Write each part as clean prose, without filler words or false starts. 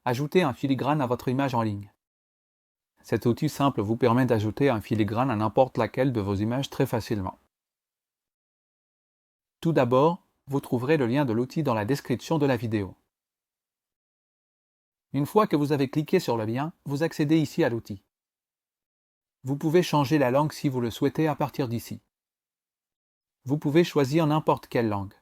Ajoutez un filigrane à votre image en ligne. Cet outil simple vous permet d'ajouter un filigrane à n'importe laquelle de vos images très facilement. Tout d'abord, vous trouverez le lien de l'outil dans la description de la vidéo. Une fois que vous avez cliqué sur le lien, vous accédez ici à l'outil. Vous pouvez changer la langue si vous le souhaitez à partir d'ici. Vous pouvez choisir n'importe quelle langue.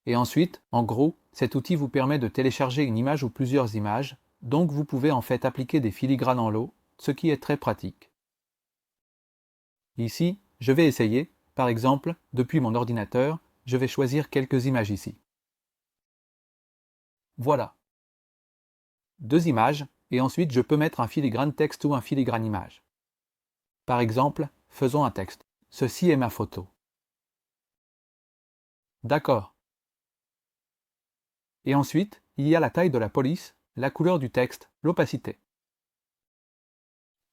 Et ensuite, en gros, cet outil vous permet de télécharger une image ou plusieurs images, donc vous pouvez en fait appliquer des filigranes en lot, ce qui est très pratique. Ici, je vais essayer, par exemple, depuis mon ordinateur, je vais choisir quelques images ici. Voilà. 2 images, et ensuite je peux mettre un filigrane texte ou un filigrane image. Par exemple, faisons un texte. Ceci est ma photo. D'accord. Et ensuite, il y a la taille de la police, la couleur du texte, l'opacité.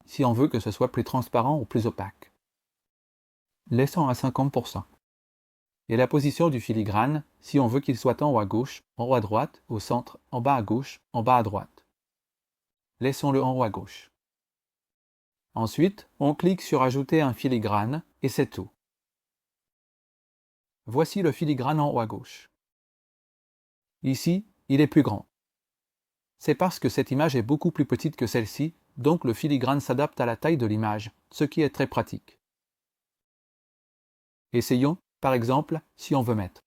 Si on veut que ce soit plus transparent ou plus opaque. Laissons à 50%. Et la position du filigrane, si on veut qu'il soit en haut à gauche, en haut à droite, au centre, en bas à gauche, en bas à droite. Laissons-le en haut à gauche. Ensuite, on clique sur Ajouter un filigrane, et c'est tout. Voici le filigrane en haut à gauche. Ici, il est plus grand. C'est parce que cette image est beaucoup plus petite que celle-ci, donc le filigrane s'adapte à la taille de l'image, ce qui est très pratique. Essayons, par exemple, si on veut mettre.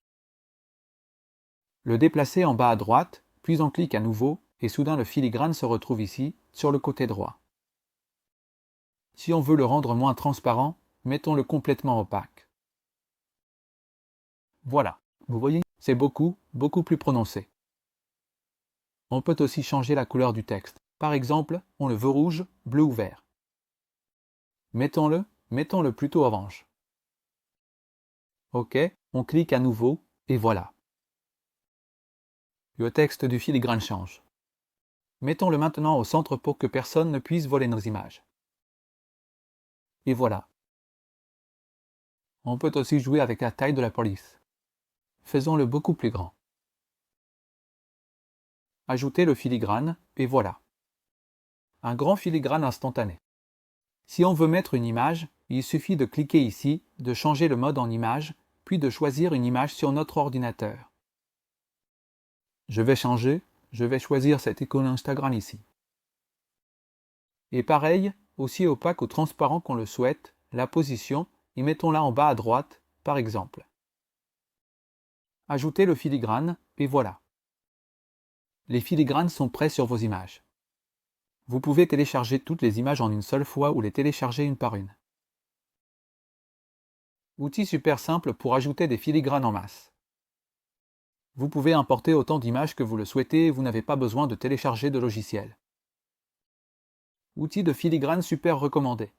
Le déplacer en bas à droite, puis on clique à nouveau, et soudain le filigrane se retrouve ici, sur le côté droit. Si on veut le rendre moins transparent, mettons-le complètement opaque. Voilà, vous voyez, c'est beaucoup plus prononcé. On peut aussi changer la couleur du texte. Par exemple, on le veut rouge, bleu ou vert. Mettons-le plutôt orange. OK, on clique à nouveau, et voilà. Le texte du filigrane change. Mettons-le maintenant au centre pour que personne ne puisse voler nos images. Et voilà. On peut aussi jouer avec la taille de la police. Faisons-le beaucoup plus grand. Ajoutez le filigrane, et voilà. Un grand filigrane instantané. Si on veut mettre une image, il suffit de cliquer ici, de changer le mode en image, puis de choisir une image sur notre ordinateur. Je vais choisir cette icône Instagram ici. Et pareil, aussi opaque ou transparent qu'on le souhaite, la position, et mettons-la en bas à droite, par exemple. Ajoutez le filigrane, et voilà. Les filigranes sont prêts sur vos images. Vous pouvez télécharger toutes les images en une seule fois ou les télécharger une par une. Outil super simple pour ajouter des filigranes en masse. Vous pouvez importer autant d'images que vous le souhaitez et vous n'avez pas besoin de télécharger de logiciel. Outil de filigrane super recommandé.